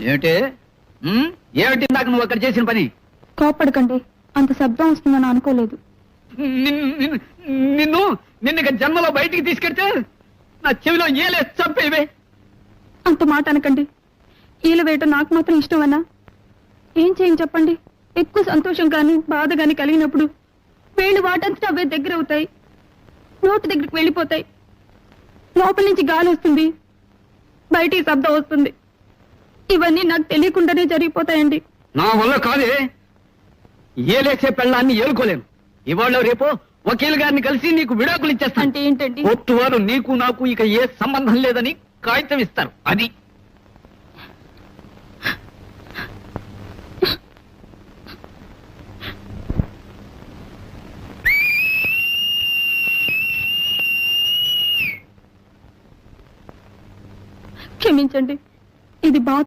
ఏమిటి ఏమిటి నాకు నువ్వు అక్కడ చేసిన పని? కోపడకండి, అంత శబ్దం వస్తుందని అనుకోలేదు. నిన్ను ఇక జన్మలో బయటికి తీసుకెడితే నా చెవిలో ఏలే చంపేవే. అంత మాట అనకండి. ఈల వేయటం నాకు మాత్రం ఇష్టమన్నా? ఏం చేయని చెప్పండి. ఎక్కువ సంతోషం గాని బాధ గాని కలిగినప్పుడు వేళ్ళు వాటంతటా అవే దగ్గర అవుతాయి, నోటి దగ్గరికి వెళ్ళిపోతాయి. లోపల నుంచి గాలి వస్తుంది, బయటికి శబ్దం వస్తుంది. ఇవన్నీ నాకు తెలియకుండానే జరిగిపోతాయండి. నా వల్ల కాదే. ఏలేసే పెళ్ళాన్ని ఏలుకోలేను. ఇవాళ రేపో వకీల్ గారిని కలిసి నీకు విడాకులు ఇచ్చేస్తాను. అంటే ఏంటండి? కోర్టు వారు నీకు నాకు ఇక ఏ సంబంధం లేదని కాగితం ఇస్తారు. అది క్షమించండి, ఇది బాధ